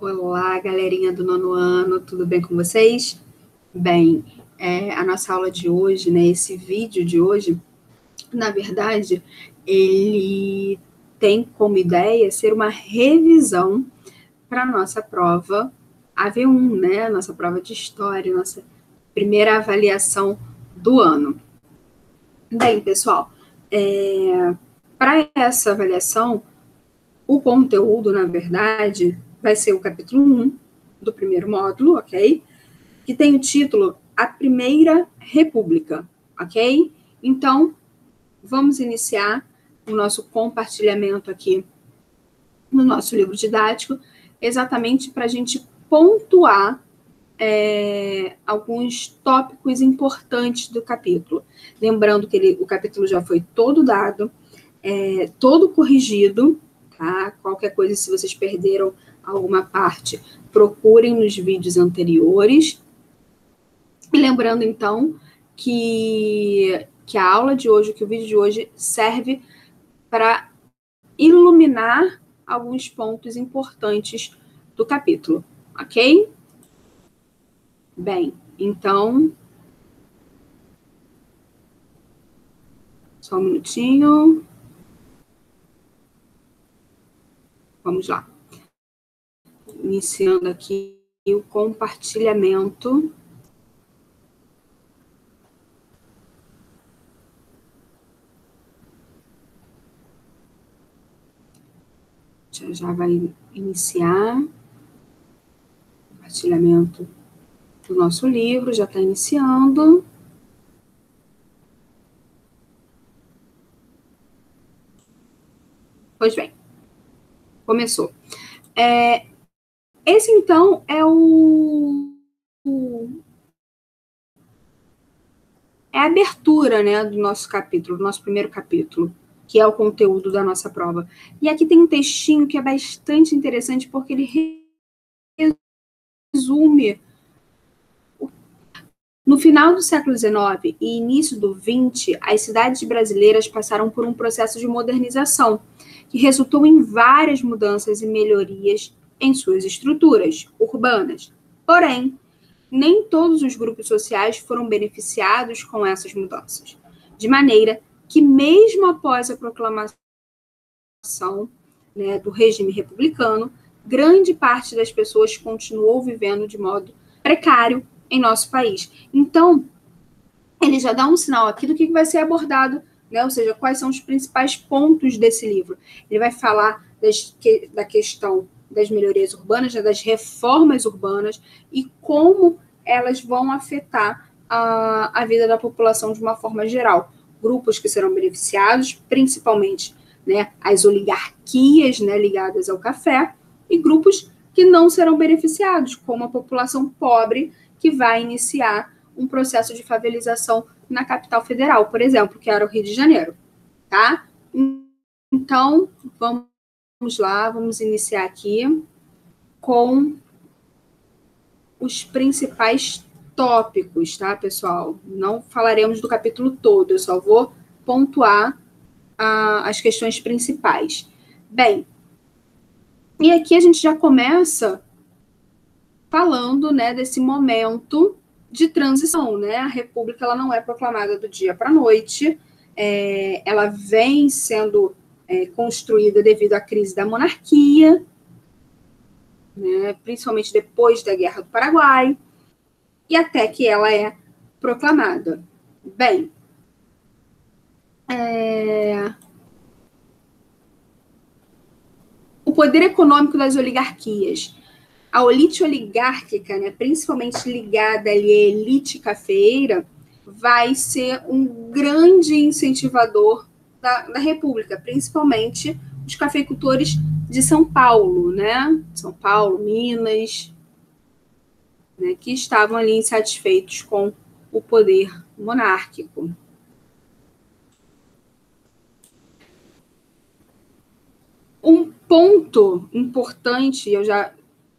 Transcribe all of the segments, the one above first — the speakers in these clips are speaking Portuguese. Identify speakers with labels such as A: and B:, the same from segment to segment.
A: Olá, galerinha do nono ano, tudo bem com vocês? Bem, a nossa aula de hoje, né, esse vídeo de hoje, na verdade, ele tem como ideia ser uma revisão para a nossa prova AV1, né, nossa prova de história, nossa primeira avaliação do ano. Bem, pessoal, para essa avaliação, o conteúdo, na verdade, vai ser o capítulo 1 do primeiro módulo, ok? Que tem o título A Primeira República, ok? Então, vamos iniciar o nosso compartilhamento aqui no nosso livro didático, exatamente para a gente pontuar alguns tópicos importantes do capítulo. Lembrando que o capítulo já foi todo dado, todo corrigido, tá? Qualquer coisa, se vocês perderam alguma parte, procurem nos vídeos anteriores. E lembrando, então, que a aula de hoje, que o vídeo de hoje serve para iluminar alguns pontos importantes do capítulo, ok? Bem, então, só um minutinho. Vamos lá. Iniciando aqui o compartilhamento. Já vai iniciar o compartilhamento do nosso livro, já está iniciando. Pois bem, começou. Esse, então, é a abertura, né, do nosso capítulo, do nosso primeiro capítulo, que é o conteúdo da nossa prova. E aqui tem um textinho que é bastante interessante, porque ele resume. No final do século XIX e início do XX, as cidades brasileiras passaram por um processo de modernização, que resultou em várias mudanças e melhorias em suas estruturas urbanas. Porém, nem todos os grupos sociais foram beneficiados com essas mudanças, de maneira que, mesmo após a proclamação, né, do regime republicano, grande parte das pessoas continuou vivendo de modo precário em nosso país. Então, ele já dá um sinal aqui do que vai ser abordado, né? Ou seja, quais são os principais pontos desse livro. Ele vai falar da questão das melhorias urbanas, né, das reformas urbanas e como elas vão afetar a vida da população de uma forma geral. Grupos que serão beneficiados, principalmente, né, as oligarquias, né, ligadas ao café, e grupos que não serão beneficiados, como a população pobre, que vai iniciar um processo de favelização na capital federal, por exemplo, que era o Rio de Janeiro, tá? Então, vamos lá, vamos iniciar aqui com os principais tópicos, tá, pessoal? Não falaremos do capítulo todo, eu só vou pontuar as questões principais. Bem, e aqui a gente já começa falando, né, desse momento de transição, né? A República, ela não é proclamada do dia para a noite, ela vem sendo construída devido à crise da monarquia, né, principalmente depois da Guerra do Paraguai, e até que ela é proclamada. Bem, o poder econômico das oligarquias. A elite oligárquica, né, principalmente ligada ali à elite cafeeira, vai ser um grande incentivador da República, principalmente os cafeicultores de São Paulo, né? São Paulo, Minas, né, que estavam ali insatisfeitos com o poder monárquico. Um ponto importante, eu já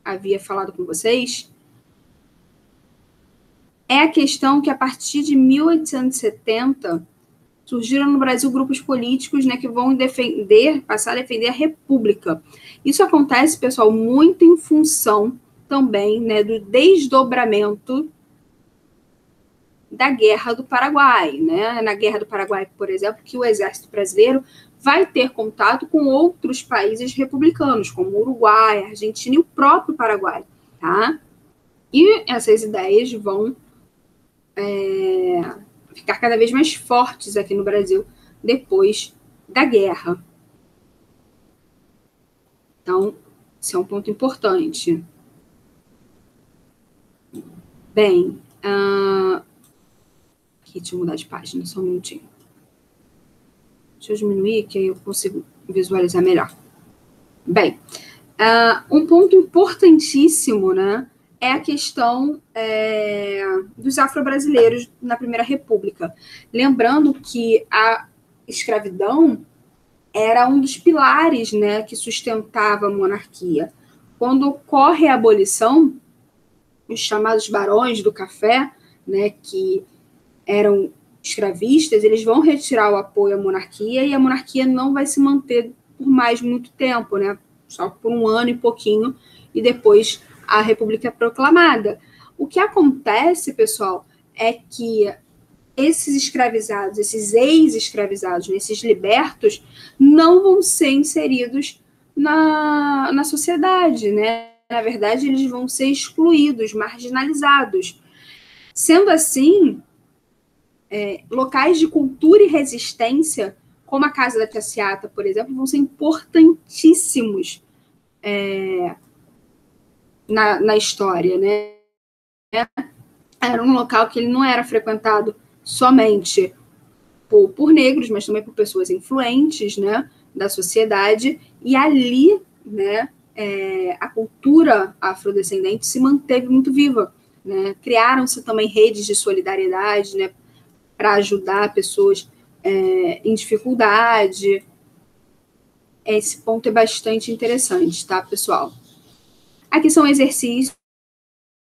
A: havia falado com vocês, é a questão que, a partir de 1870, Surgiram no Brasil grupos políticos, né, que vão passar a defender a República. Isso acontece, pessoal, muito em função também, né, do desdobramento da Guerra do Paraguai, né? Na Guerra do Paraguai, por exemplo, que o Exército Brasileiro vai ter contato com outros países republicanos, como o Uruguai, a Argentina e o próprio Paraguai, tá? E essas ideias vão ficar cada vez mais fortes aqui no Brasil depois da guerra. Então, esse é um ponto importante. Bem, aqui, deixa eu mudar de página, só um minutinho. Deixa eu diminuir, que aí eu consigo visualizar melhor. Bem, um ponto importantíssimo, né, é a questão dos afro-brasileiros na Primeira República. Lembrando que a escravidão era um dos pilares, né, que sustentava a monarquia. Quando ocorre a abolição, os chamados barões do café, né, que eram escravistas, eles vão retirar o apoio à monarquia e a monarquia não vai se manter por mais muito tempo, né, só por um ano e pouquinho, e depois a República é proclamada. O que acontece, pessoal, é que esses escravizados, esses ex-escravizados, esses libertos, não vão ser inseridos na sociedade, né? Na verdade, eles vão ser excluídos, marginalizados. Sendo assim, locais de cultura e resistência, como a Casa da Tiaciata, por exemplo, vão ser importantíssimos na história, né? Era um local que ele não era frequentado somente por negros, mas também por pessoas influentes, né, da sociedade, e ali, né, a cultura afrodescendente se manteve muito viva, né? Criaram-se também redes de solidariedade, né, para ajudar pessoas em dificuldade. Esse ponto é bastante interessante, tá, pessoal? Aqui são exercícios,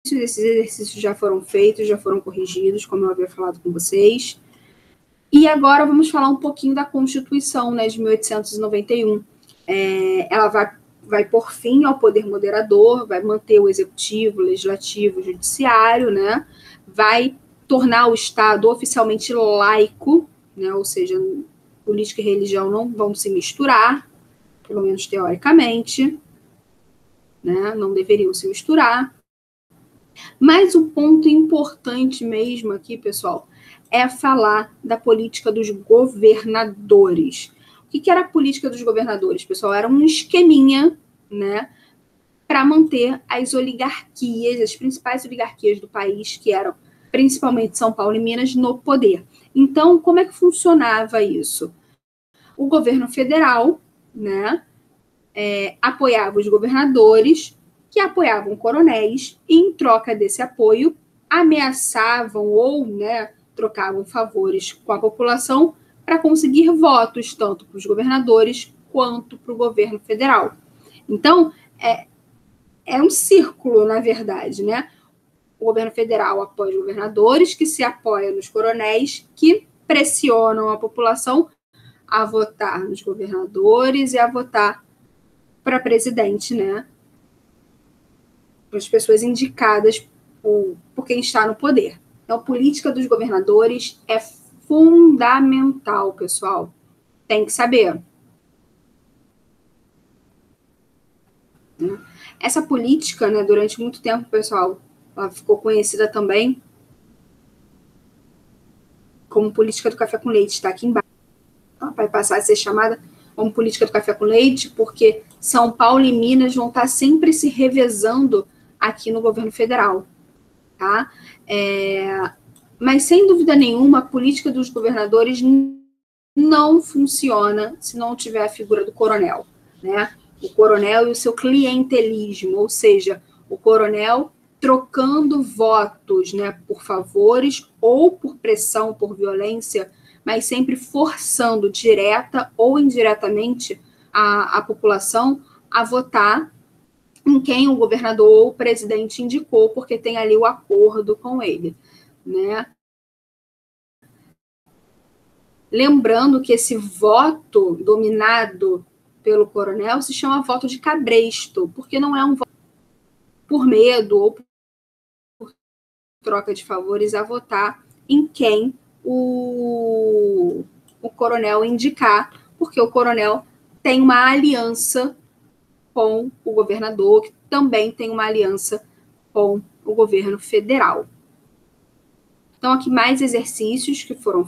A: esses exercícios já foram feitos, já foram corrigidos, como eu havia falado com vocês. E agora vamos falar um pouquinho da Constituição, né, de 1891. Ela vai pôr fim ao poder moderador, vai manter o executivo, o legislativo, o judiciário, né, vai tornar o Estado oficialmente laico, né, ou seja, política e religião não vão se misturar, pelo menos teoricamente, né, não deveriam se misturar. Mas o ponto importante mesmo aqui, pessoal, é falar da política dos governadores. O que era a política dos governadores, pessoal? Era um esqueminha, né, para manter as oligarquias, as principais oligarquias do país, que eram principalmente São Paulo e Minas, no poder. Então, como é que funcionava isso? O governo federal, né, apoiava os governadores, que apoiavam coronéis, e em troca desse apoio, ameaçavam ou, né, trocavam favores com a população para conseguir votos, tanto para os governadores quanto para o governo federal. Então, é um círculo, na verdade, né? O governo federal apoia os governadores, que se apoia nos coronéis, que pressionam a população a votar nos governadores e a votar para presidente, né? Para as pessoas indicadas por quem está no poder. Então, a política dos governadores é fundamental, pessoal. Tem que saber. Essa política, né, durante muito tempo, pessoal, ela ficou conhecida também como política do café com leite, está aqui embaixo. Ela vai passar a ser chamada como política do café com leite, porque São Paulo e Minas vão estar sempre se revezando aqui no governo federal, tá? Mas, sem dúvida nenhuma, a política dos governadores não funciona se não tiver a figura do coronel, né? O coronel e o seu clientelismo, ou seja, o coronel trocando votos, né, por favores ou por pressão, por violência, mas sempre forçando direta ou indiretamente a população a votar em quem o governador ou o presidente indicou, porque tem ali o acordo com ele, né? Lembrando que esse voto dominado pelo coronel se chama voto de cabresto, porque não é um voto por medo ou por troca de favores a votar em quem o coronel indicar, porque o coronel tem uma aliança com o governador, que também tem uma aliança com o governo federal. Então, aqui mais exercícios que foram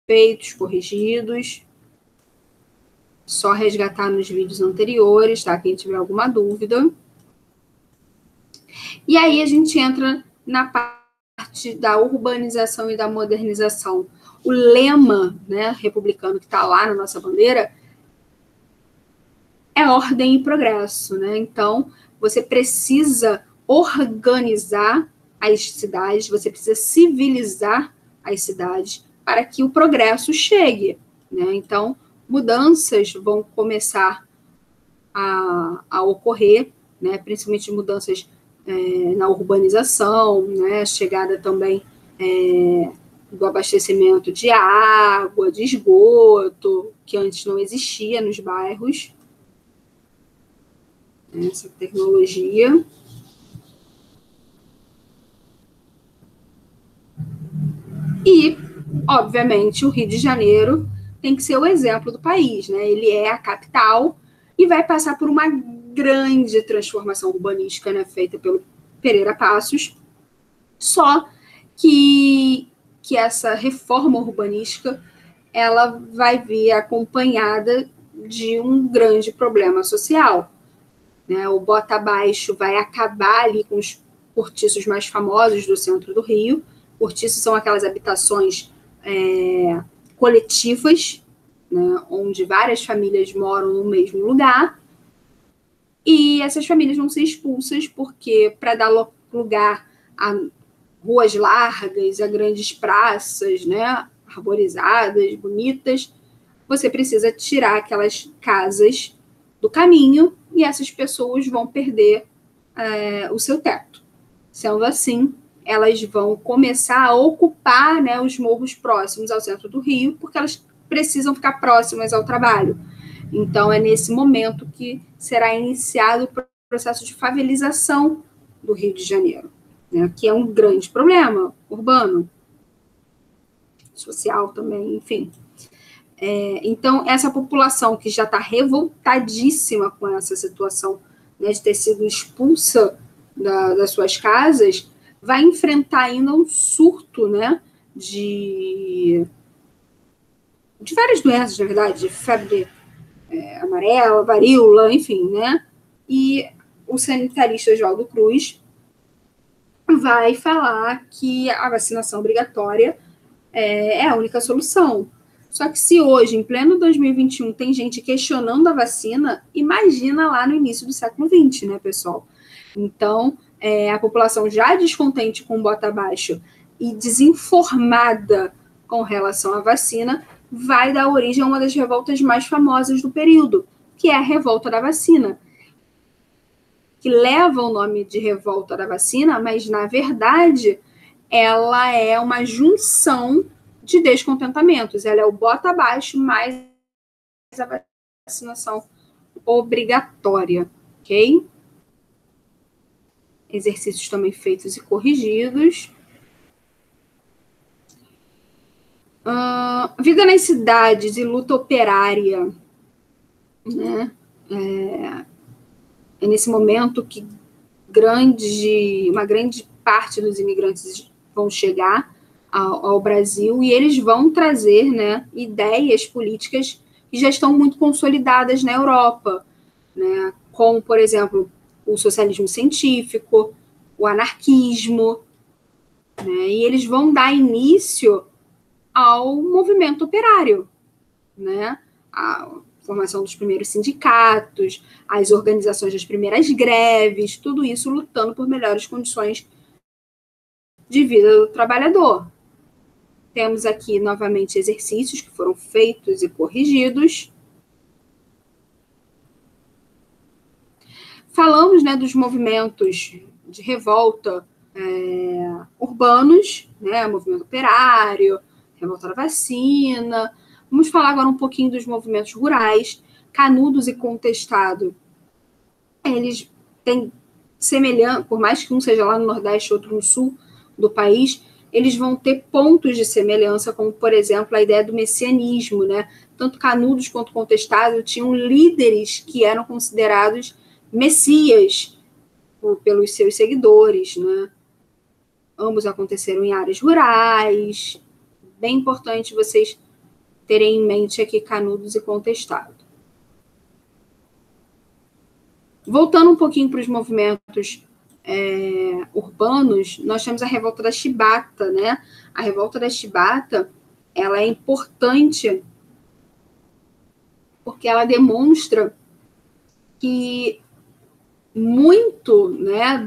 A: feitos, corrigidos. Só resgatar nos vídeos anteriores, tá? Quem tiver alguma dúvida. E aí a gente entra na parte da urbanização e da modernização. O lema, né, republicano que está lá na nossa bandeira é ordem e progresso, né? Então, você precisa organizar as cidades, você precisa civilizar as cidades para que o progresso chegue, né? Então, mudanças vão começar a ocorrer, né? Principalmente mudanças na urbanização, né? A chegada também do abastecimento de água, de esgoto, que antes não existia nos bairros. Essa tecnologia. E, obviamente, o Rio de Janeiro tem que ser o exemplo do país, né? Ele é a capital e vai passar por uma grande transformação urbanística, né, feita pelo Pereira Passos, só que essa reforma urbanística ela vai vir acompanhada de um grande problema social, né? O bota abaixo vai acabar ali com os cortiços mais famosos do centro do Rio. Cortiços são aquelas habitações coletivas, né, onde várias famílias moram no mesmo lugar, e essas famílias vão ser expulsas porque, para dar lugar a ruas largas, a grandes praças, né, arborizadas, bonitas, você precisa tirar aquelas casas do caminho e essas pessoas vão perder o seu teto. Sendo assim, elas vão começar a ocupar, né, os morros próximos ao centro do Rio, porque elas precisam ficar próximas ao trabalho. Então, é nesse momento que será iniciado o processo de favelização do Rio de Janeiro, né, que é um grande problema urbano, social também, enfim. Então, essa população que já está revoltadíssima com essa situação, né, de ter sido expulsa das suas casas, vai enfrentar ainda um surto, né, de várias doenças, na verdade, de febre amarela, varíola, enfim, né? E o sanitarista Oswaldo Cruz vai falar que a vacinação obrigatória é a única solução. Só que se hoje, em pleno 2021, tem gente questionando a vacina, imagina lá no início do século XX, né, pessoal? Então, a população já descontente com o bota abaixo e desinformada com relação à vacina vai dar origem a uma das revoltas mais famosas do período, que é a revolta da vacina, que leva o nome de revolta da vacina, mas, na verdade, ela é uma junção de descontentamentos. Ela é o bota abaixo mais a vacinação obrigatória, ok? Exercícios também feitos e corrigidos. Vida nas cidades e luta operária, né? É nesse momento que uma grande parte dos imigrantes vão chegar ao Brasil e eles vão trazer, né, ideias políticas que já estão muito consolidadas na Europa, né, como, por exemplo, o socialismo científico, o anarquismo, né, e eles vão dar início ao movimento operário, né, a formação dos primeiros sindicatos, as organizações das primeiras greves, tudo isso lutando por melhores condições de vida do trabalhador. Temos aqui, novamente, exercícios que foram feitos e corrigidos. Falamos, né, dos movimentos de revolta urbanos, né, movimento operário, revolta da vacina. Vamos falar agora um pouquinho dos movimentos rurais. Canudos e Contestado, eles têm semelhança, por mais que um seja lá no Nordeste e outro no Sul do país, eles vão ter pontos de semelhança, como, por exemplo, a ideia do messianismo, né? Tanto Canudos quanto Contestado tinham líderes que eram considerados messias pelos seus seguidores, né? Ambos aconteceram em áreas rurais. Bem importante vocês terem em mente aqui Canudos e Contestado. Voltando um pouquinho para os movimentos urbanos, nós temos a Revolta da Chibata, né? A Revolta da Chibata, ela é importante porque ela demonstra que muito, né,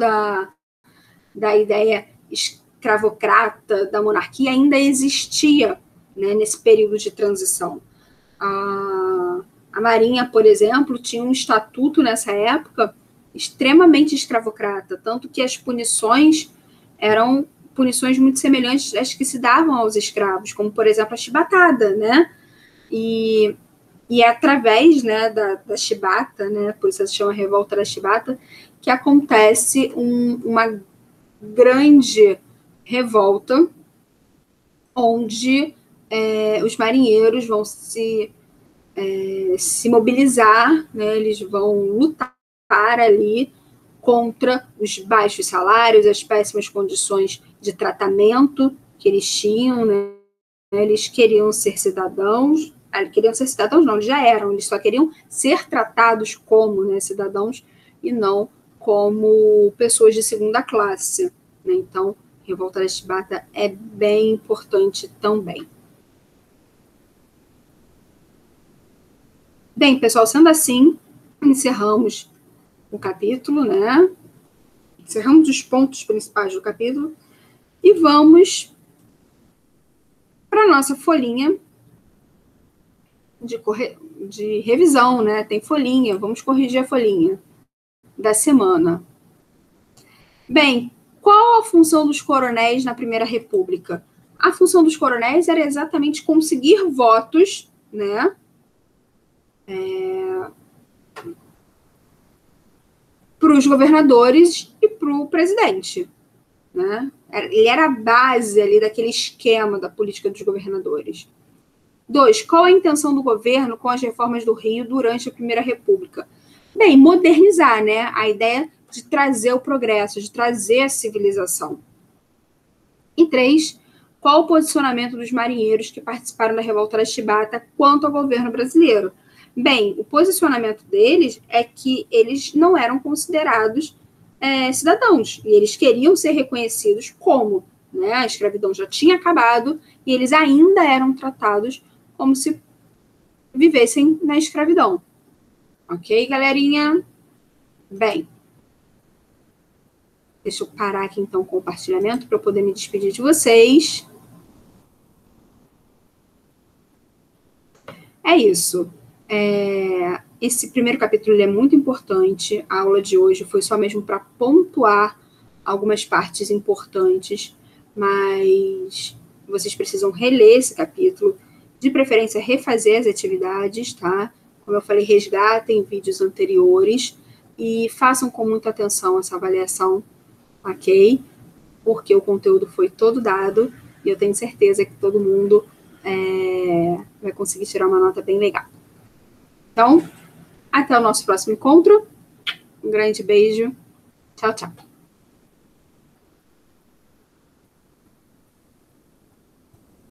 A: da ideia escravocrata, da monarquia, ainda existia, né, nesse período de transição. A Marinha, por exemplo, tinha um estatuto nessa época extremamente escravocrata, tanto que as punições eram punições muito semelhantes às que se davam aos escravos, como, por exemplo, a chibatada, né? E é através, né, da chibata, né, por isso se chama Revolta da Chibata, que acontece uma grande revolta, onde os marinheiros vão se mobilizar, né, eles vão lutar ali contra os baixos salários, as péssimas condições de tratamento que eles tinham, né? Eles queriam ser cidadãos não, eles já eram, eles só queriam ser tratados como, né, cidadãos e não como pessoas de segunda classe, né? Então, Revolta da Chibata é bem importante também. Bem, pessoal, sendo assim, encerramos o capítulo, né? Encerramos os pontos principais do capítulo e vamos para a nossa folhinha de revisão, né? Tem folhinha, vamos corrigir a folhinha da semana. Bem, qual a função dos coronéis na Primeira República? A função dos coronéis era exatamente conseguir votos, né? Para os governadores e para o presidente, né? Ele era a base ali daquele esquema da política dos governadores. 2. Qual a intenção do governo com as reformas do Rio durante a Primeira República? Bem, modernizar, né? A ideia de trazer o progresso, de trazer a civilização. E 3. Qual o posicionamento dos marinheiros que participaram da Revolta da Chibata quanto ao governo brasileiro? Bem, o posicionamento deles é que eles não eram considerados cidadãos, e eles queriam ser reconhecidos como, né? A escravidão já tinha acabado e eles ainda eram tratados como se vivessem na escravidão. Ok, galerinha? Bem, deixa eu parar aqui então o compartilhamento para eu poder me despedir de vocês. É isso. Esse primeiro capítulo é muito importante. A aula de hoje foi só mesmo para pontuar algumas partes importantes, mas vocês precisam reler esse capítulo, de preferência refazer as atividades, tá? Como eu falei, resgatem vídeos anteriores e façam com muita atenção essa avaliação, ok? Porque o conteúdo foi todo dado e eu tenho certeza que todo mundo vai conseguir tirar uma nota bem legal. Então, até o nosso próximo encontro. Um grande beijo. Tchau, tchau.